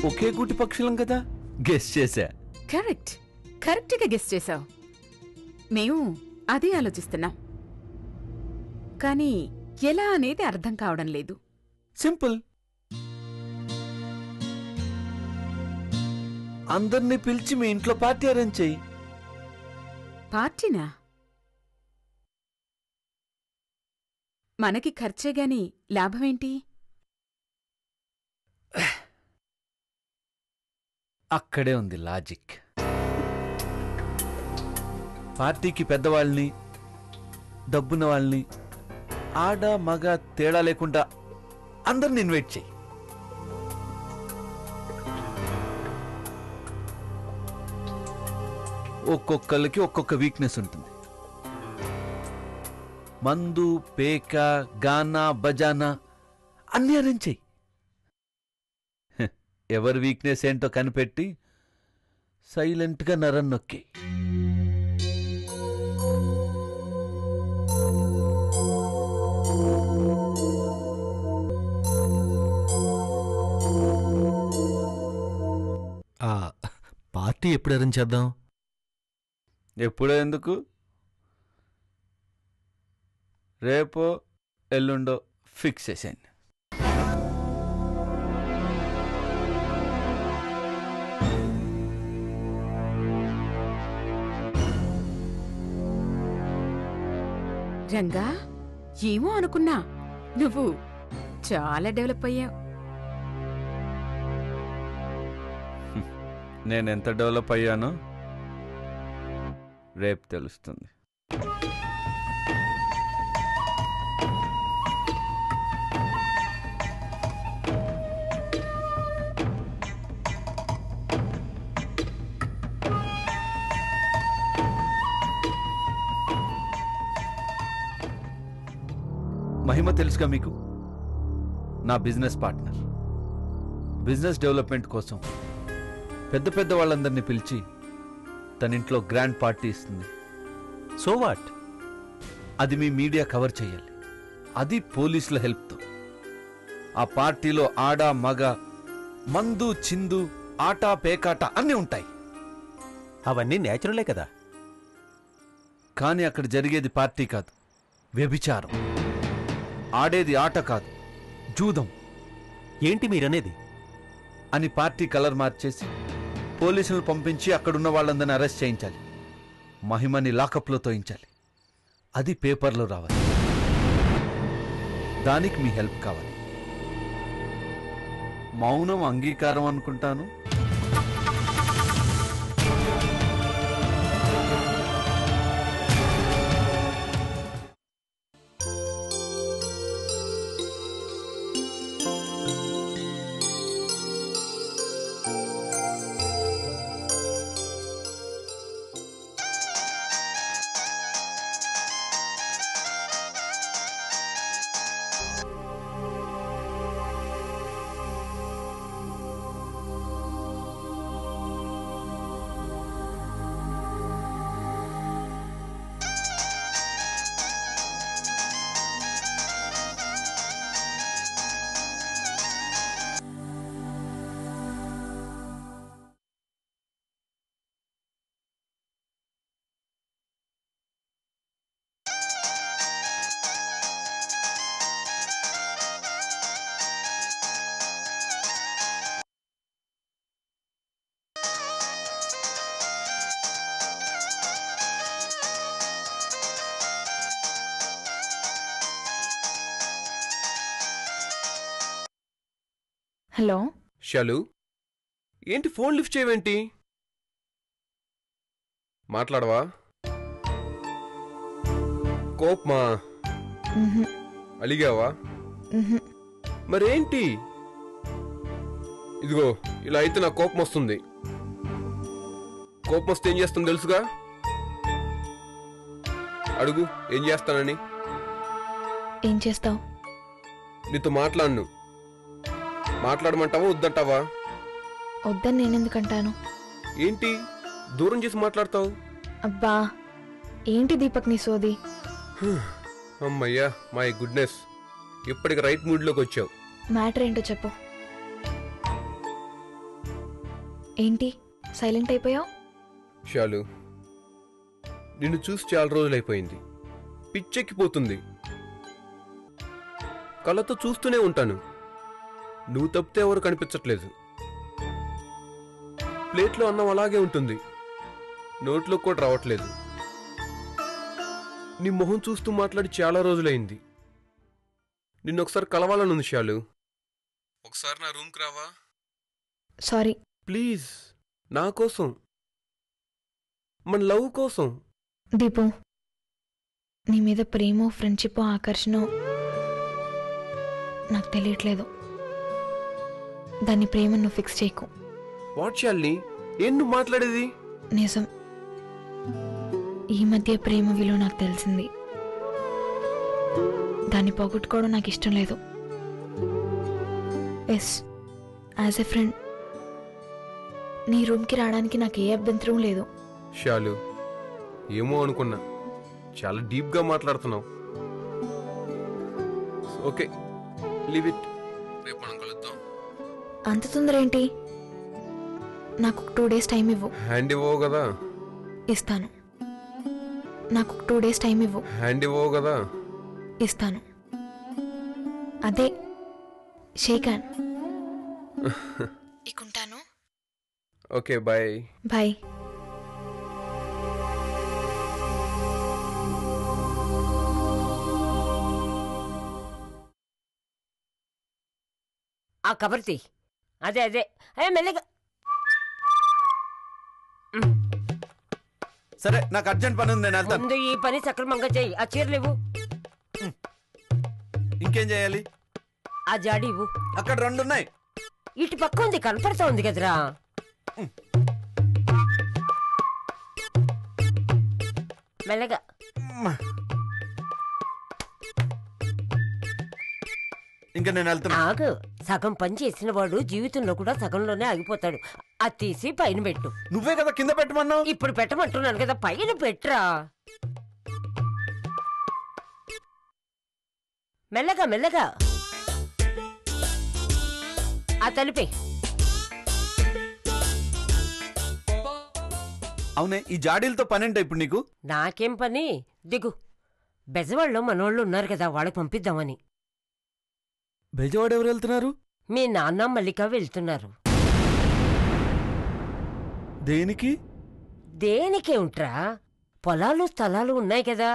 ఒకే గూటి పక్షులం కదా, గెస్ చేశా. కరెక్ట్గా గెస్ చేశావు. మేము అదే ఆలోచిస్తున్నాం, కానీ ఎలా అనేది అర్థం కావడం లేదు. సింపుల్. అందరినీ పిలిచి మీ ఇంట్లో పార్టీ అరేంజ్ చెయ్యి. పార్టీనా? మనకి ఖర్చే గాని లాభమేంటి? అక్కడే ఉంది లాజిక్. పార్టీకి పెద్దవాళ్ళని, డబ్బున్న వాళ్ళని, ఆడ మగ తేడా లేకుండా అందరిని ఇన్వైట్ చెయ్యి. ఒక్కొక్కళ్ళకి ఒక్కొక్క వీక్నెస్ ఉంటుంది. మందు, పేక, గానా, బజానా అన్నీ అరేంజ్ చెయ్యి. ఎవరి వీక్నెస్ ఏంటో కనిపెట్టి సైలెంట్గా నరం నొక్కి. పార్టీ ఎప్పుడు అరేంజ్ చేద్దాం? ఎప్పుడో ఎందుకు, రేపో ఎల్లుండో ఫిక్స్ చేసేయండి. రంగా, ఏమో అనుకున్నా, నువ్వు చాలా డెవలప్ అయ్యావు. నేనెంత డెవలప్ అయ్యానో రేపు తెలుస్తుంది. మహిమ తెలుసుగా మీకు, నా బిజినెస్ పార్ట్నర్. బిజినెస్ డెవలప్మెంట్ కోసం పెద్ద పెద్ద వాళ్ళందరినీ పిలిచి తన ఇంట్లో గ్రాండ్ పార్టీ ఇస్తుంది. So what? అది మీ మీడియా కవర్ చేయాలి, అది పోలీసుల హెల్ప్తో. ఆ పార్టీలో ఆడ మగ, మందు చిందు, ఆట పేకాట అన్నీ ఉంటాయి. అవన్నీ నేచురలే కదా. కానీ అక్కడ జరిగేది పార్టీ కాదు, వ్యభిచారం. ఆడేది ఆట కాదు, జూదం. ఏంటి మీరనేది? అని పార్టీ కలర్ మార్చేసి పోలీసులు పంపించి అక్కడున్న వాళ్ళందరినీ అరెస్ట్ చేయించాలి. మహిమని లాకప్లో తోయించాలి. అది పేపర్లో రావాలి. దానికి మీ హెల్ప్ కావాలి. మౌనం అంగీకారం అనుకుంటాను. హలో షాలు, ఏంటి ఫోన్ లిఫ్ట్ చేయవేంటి? మాట్లాడవా? కోపమా? అలిగావా? మరేంటి? ఇదిగో ఇలా అయితే నాకు కోపం వస్తుంది. కోపం వస్తే ఏం చేస్తుంది తెలుసుగా? అడుగు, ఏం చేస్తానని. ఏం చేస్తావు? నీతో మాట్లాడను. మాట్లాడమంటావా వద్దంటావా? వద్దని నేనెందుకంటాను? ఏంటి దూరం చేసి మాట్లాడతావు? అబ్బా, ఏంటి దీపక్ నీ సోది? అమ్మయ్యా, మై గుడ్నెస్, ఇప్పటికి రైట్ మూడ్లోకి వచ్చావు. మ్యాటర్ ఏంటో చెప్పు. ఏంటి సైలెంట్ అయిపోయావు? షాలు, నిన్ను చూసి చాలా రోజులైపోయింది. పిచ్చెక్కిపోతుంది. కళ్ళతో చూస్తూనే ఉంటాను. నువ్వు తప్పితే ఎవరు కనిపించట్లేదు. ప్లేట్లో అన్నం అలాగే ఉంటుంది, నోట్లో కూడా రావట్లేదు. నీ మొహం చూస్తూ మాట్లాడి చాలా రోజులైంది. నిన్ను ఒకసారి కలవాలనుంది షాలు. ఒకసారి నా రూమ్కి రావా? సారీ. ప్లీజ్, నా కోసం, మన లవ్ కోసం. దీపు, నీ మీద ప్రేమో ఫ్రెండ్షిప్ ఆకర్షణ నాకు తెలియట్లేదు. దాన్ని ప్రేమ నువ్వు ఫిక్స్ చేయకు. వాట్ షాల్ని, ఏం నువ్వు మాట్లాడేది? నిజం, ఈ మధ్య ప్రేమ విలువ నాకు తెలిసింది. దాన్ని పోగొట్టుకోవడం నాకు ఇష్టం లేదు. ఎస్, యాజ్ ఎ ఫ్రెండ్ నీ రూమ్కి రావడానికి నాకు ఏ అభ్యంతరం లేదు. షాలు, ఏమో అనుకున్నా, చాలా డీప్గా మాట్లాడుతున్నావు. Okay, leave it. రేపు మనం కలుద్దాం. అంత తొందర ఏంటి? నాకు 2 days టైం ఇవ్వు. హ్యాండ్ ఇవ్వవు కదా? ఇస్తాను. నాకు 2 days టైం ఇవ్వు. హ్యాండ్ ఇవ్వవు కదా? ఇస్తాను. అదే షేక్ హ్యాండ్. ఇకుంటాను. Okay, bye. బాయ్. ఆ కబర్ తీ. అదే అదే అదే మెల్లగా. సరే, నాకు అర్జెంట్ పని ఉంది, నేను వెళ్తాను. ముందు ఈ పని సక్రమంగా చెయ్యి. ఆ చీరలు ఇవ్వు. ఇంకేం చేయాలి? ఆ జాడి ఇవ్వు. అక్కడ 2 ఉన్నాయి. ఇటు పక్క ఉంది, కనపడతా ఉంది కదరా. మెల్లగా. ఇంకా నేను వెళ్తున్నా. ఆగు, సగం పని చేసిన వాడు జీవితంలో కూడా సగంలోనే ఆగిపోతాడు. అది తీసి పైన పెట్టు. నువ్వే కదా కింద పెట్టమన్నావు. ఇప్పుడు పెట్టమంటున్నాను కదా, పైన పెట్టురా. మెల్లగా మెల్లగా. ఆ తలిపే. అవునే, ఈ జాడీలతో పనేంటో ఇప్పుడు నీకు? నాకేం పని, దిగు. బెజవాడలో మనోళ్ళు ఉన్నారు కదా, వాళ్ళకి పంపిద్దామని. బెజవాడ ఎవరు వెళ్తున్నారు? మీ నాన్న మల్లిక వెళ్తున్నారు. దేనికి? దేనికే ఉంట్రా, పొలాలు స్థలాలు ఉన్నాయి కదా,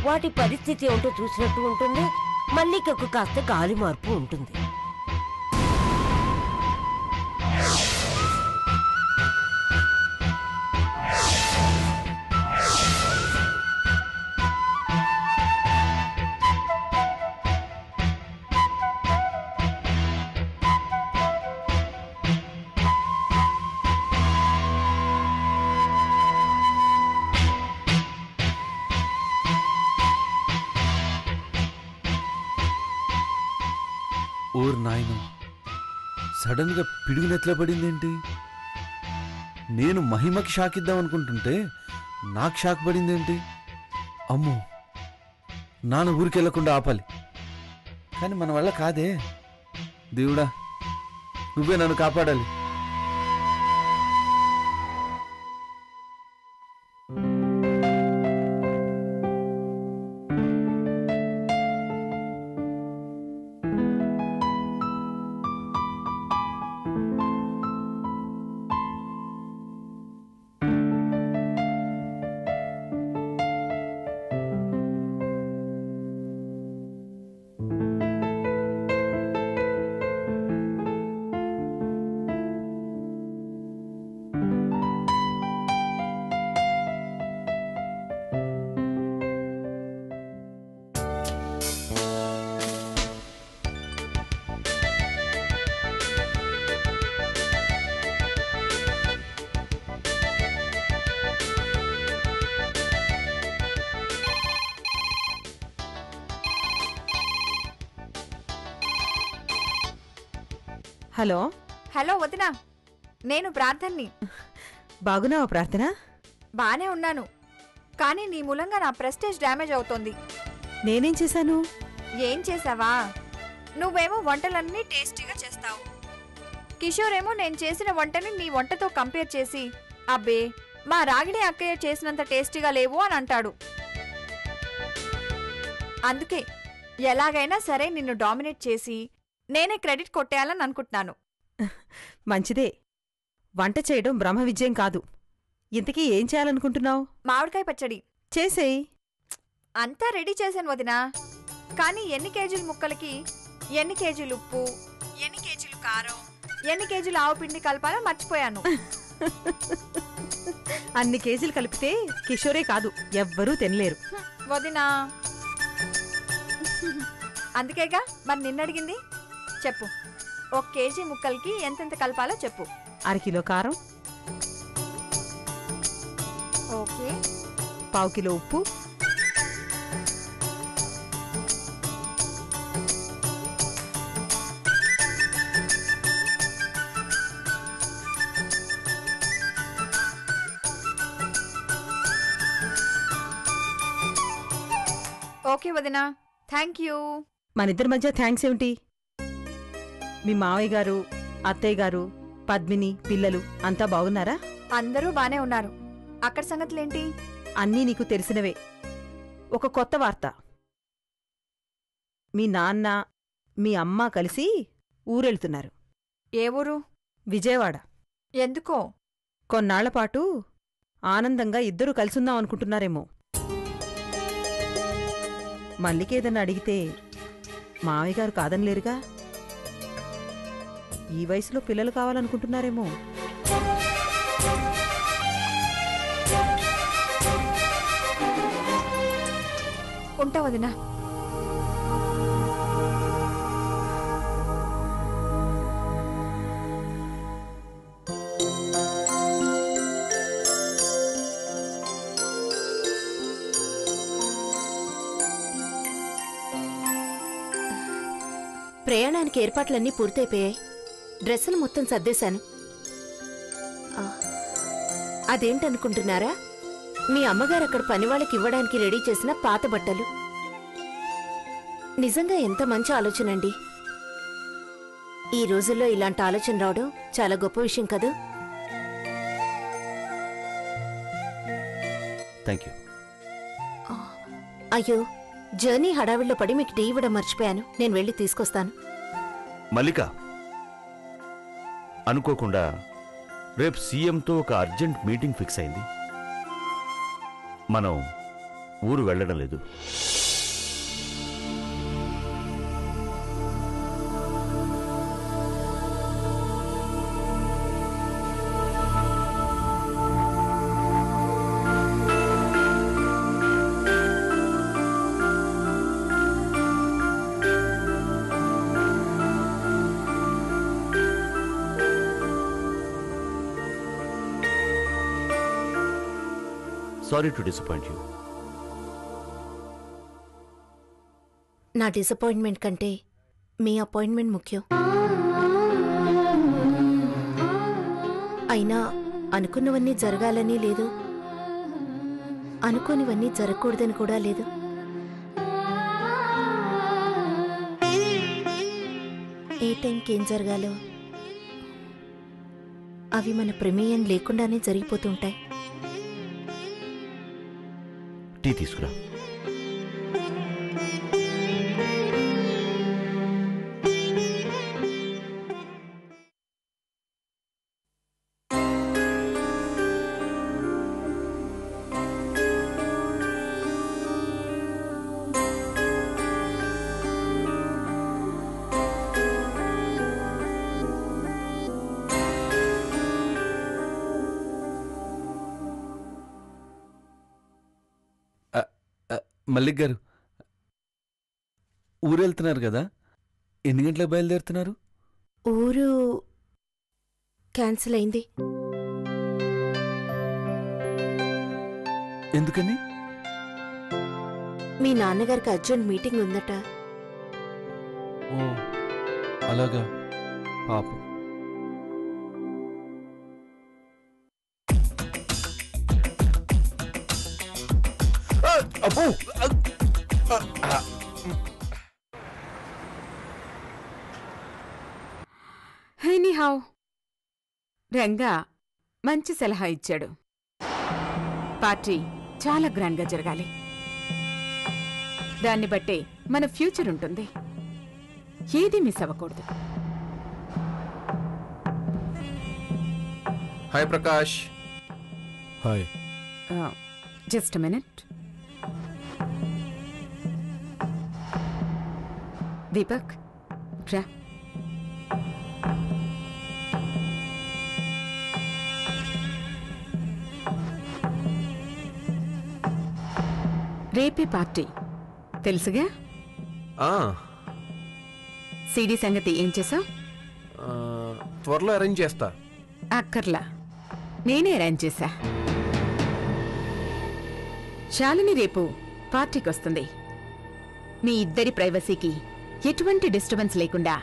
వాటి పరిస్థితి ఏంటో చూసినట్టు ఉంటుంది. మల్లికకు కాస్త గాలి మార్పు ఉంటుంది. ఓర్ నాయన, సడన్ గా పిడుగునెట్లా పడిందేంటి? నేను మహిమకి షాక్ ఇద్దాం అనుకుంటుంటే నాకు షాక్ పడిందేంటి? అమ్మో, నాన్న ఊరికెళ్లకుండా ఆపాలి, కానీ మన వల్ల కాదే. దేవుడా, నువ్వే నన్ను కాపాడాలి. హలో. హలో వదినా, నేను ప్రార్థన్ని. బాగున్నావా ప్రార్థన? బానే ఉన్నాను, కానీ నీ మూలంగా నా ప్రెస్టేజ్ డ్యామేజ్ అవుతోంది. నేనేం చేశాను? ఏం చేసావా? నువ్వేమో వంటలన్నీ టేస్టీగా చేస్తావు, కిషోర్ ఏమో నేను చేసిన వంటని నీ వంటతో కంపేర్ చేసి అబ్బే మా రాగిణి అక్కయ్య చేసినంత టేస్టీగా లేవు అని అంటాడు. అందుకే ఎలాగైనా సరే నిన్ను డామినేట్ చేసి నేనే క్రెడిట్ కొట్టేయాలని అనుకుంటున్నాను. మంచిదే. వంట చేయడం బ్రహ్మ విజయం కాదు. ఇంతకీ ఏం చేయాలనుకుంటున్నావు? మామిడికాయ పచ్చడి చేసేయ్. అంతా రెడీ చేశాను వదినా. కానీ ఎన్ని కేజీల ముక్కలకి ఎన్ని కేజీలు ఉప్పు, ఎన్ని కేజీలు కారం, ఎన్ని కేజీలు ఆవు పిండి కలపాలో మర్చిపోయాను. అన్ని కేజీలు కలిపితే కిషోరే కాదు ఎవ్వరూ తినలేరు. వదినా అందుకేగా మరి నిన్నడిగింది. చెప్పు, 1 కేజీ ముక్కలకి ఎంతెంత కలపాలో చెప్పు. అరకిలో కారం, ఓకే, 1/4 కిలో ఉప్పు, ఓకే వదినా, థ్యాంక్ యూ. మనిద్దరి మధ్య థ్యాంక్స్ ఏమిటి? మీ మావయ్య గారు, అత్తయ్య గారు, పద్మిని, పిల్లలు అంతా బాగున్నారా? అందరూ బానే ఉన్నారు. అక్కడ సంగతులేంటి? అన్నీ నీకు తెలిసినవే. ఒక కొత్త వార్త. మీ నాన్న, మీ అమ్మ కలిసి ఊరెళ్తున్నారు. ఏ ఊరు? విజయవాడ. ఎందుకో? కొన్నాళ్లపాటు ఆనందంగా ఇద్దరూ కలిసుందాం అనుకుంటున్నారేమో. మల్లికేదన్నా అడిగితే మావయ్య గారు కాదనిలేరుగా. ఈ వయసులో పిల్లలు కావాలనుకుంటున్నారేమో. ఉంటా వదినా. ప్రయాణానికి ఏర్పాట్లన్నీ పూర్తయిపోయాయి. డ్రెస్సులు మొత్తం సర్దేశాను. అదేంటనుకుంటున్నారా? మీ అమ్మగారు అక్కడ పనివాళ్ళకి ఇవ్వడానికి రెడీ చేసిన పాత బట్టలు. నిజంగా ఎంత మంచి ఆలోచనండి. ఈ రోజుల్లో ఇలాంటి ఆలోచన రావడం చాలా గొప్ప విషయం కదా. Thank you. అయ్యో, జర్నీ హడావిడిలో పడి మీకు టీ ఇవ్వడం మర్చిపోయాను. నేను వెళ్ళి తీసుకొస్తాను. మల్లిక, అనుకోకుండా రేపు సీఎంతో ఒక అర్జెంట్ మీటింగ్ ఫిక్స్ అయింది. మనం ఊరు వెళ్ళడం లేదు. Sorry to disappoint you. నా డిసప్పాయింట్మెంట్ కంటే మీ అపాయింట్మెంట్ ముఖ్యం. అయినా అనుకున్నవన్నీ జరగాలని లేదు, అనుకోనివన్నీ జరగకూడదని కూడా లేదు. ఏ టైంకి ఏం జరగాలో అవి మన ప్రమేయం లేకుండానే జరిగిపోతుంటాయి. టీ తీసుకురా. మల్లిక్ గారు, ఊరెళ్తున్నారు కదా, ఎన్ని గంటలకు బయలుదేరుతున్నారు? ఊరు క్యాన్సిల్ అయింది. ఎందుకని? మీ నాన్నగారికి అర్జెంట్ మీటింగ్ ఉందట. ఓ అలాగా, పాపం. అబ్బో! ఎనీహౌ రంగా మంచి సలహా ఇచ్చాడు. పార్టీ చాలా గ్రాండ్గా జరగాలి. దాన్ని బట్టే మన ఫ్యూచర్ ఉంటుంది. ఏది మిస్ అవ్వకూడదు. Hi Prakash. Hi. Just minute. Deepak రా. రేపే పార్టీ తెలుసుగా. సీడీ సంగతి ఏం చేసావు? త్వరలో అరేంజ్ చేస్తా. అక్కర్లా, నేనే అరేంజ్ చేశా. శాలిని రేపు పార్టీకి వస్తుంది. మీ ఇద్దరి ప్రైవసీకి ఎటువంటి డిస్టర్బెన్స్ లేకుండా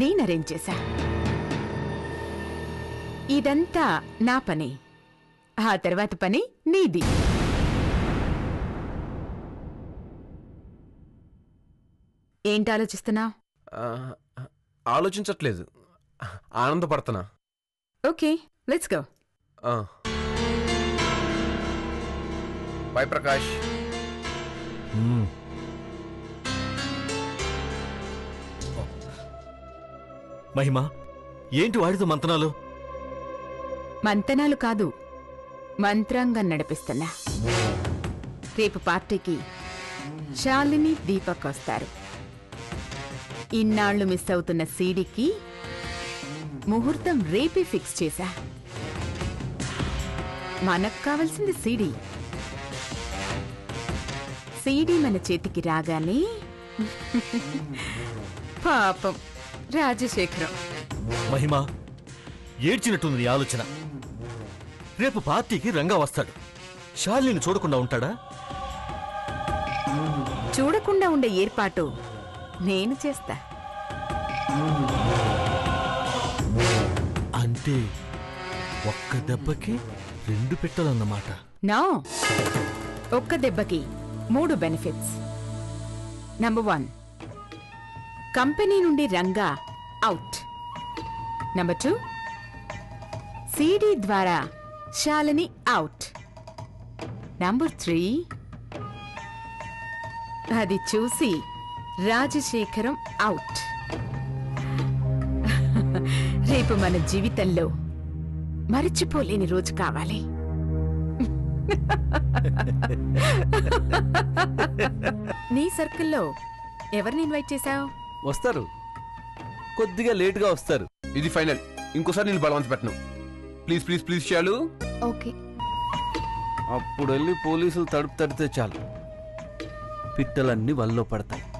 నేను అరేంజ్ చేశా. ఇదంతా నా పని. ఆ తర్వాత పని నీది. ఏంటి ఆలోచిస్తున్నావు? ఆలోచించట్లేదు, ఆనందపడుతున్నా. Okay, let's go. Bye Prakash. Mahima, ఏంటి వాడితో మంతనాలు? మంతనాలు కాదు, మంత్రాంగం నడిపిస్తున్నా. రేపు పార్టీకి శాలిని, దీపక్ వస్తారు. ఇన్నాళ్లు మిస్ అవుతున్న సీడీకి ముహూర్తం రేపే ఫిక్స్ చేశా. మనకు కావలసింది సీడీ. సీడీ మన చేతికి రాగానే పాపం రాజశేఖరం. మహిమ, ఏడ్చినట్టుంది నీ ఆలోచన. రేపు పార్టీకి రంగా వస్తాడు. శాలిని చూడకుండా ఉంటాడా? చూడకుండా ఉండే ఏర్పాటు నేను చేస్తా. అంటే ఒక్క దెబ్బకి 2 పెట్టాలన్నమాట. నో, ఒక్క దెబ్బకి 3 బెనిఫిట్స్. నంబర్ 1, కంపెనీ నుండి రంగా అవుట్. నంబర్ 2, సీడీ ద్వారా శాలిని అవుట్. నంబర్ 3, అది చూసి రాజశేఖరం అవుట్. రేపు మన జీవితంలో మరచిపోలేని రోజు కావాలి. నీ సర్కిల్లో ఎవరిని ఇన్వైట్ చేశావు? వస్తారు, కొద్దిగా లేటుగా వస్తారు. ఇది ఫైనల్, ఇంకోసారి నేను బలవంత పెట్టను. ప్లీజ్ ప్లీజ్ ప్లీజ్ చాలు. ఓకే. అప్పుడు వెళ్ళి పోలీసులు తడుపు తడితే చాలు, పిట్టలన్నీ వల్లో పడతాయి.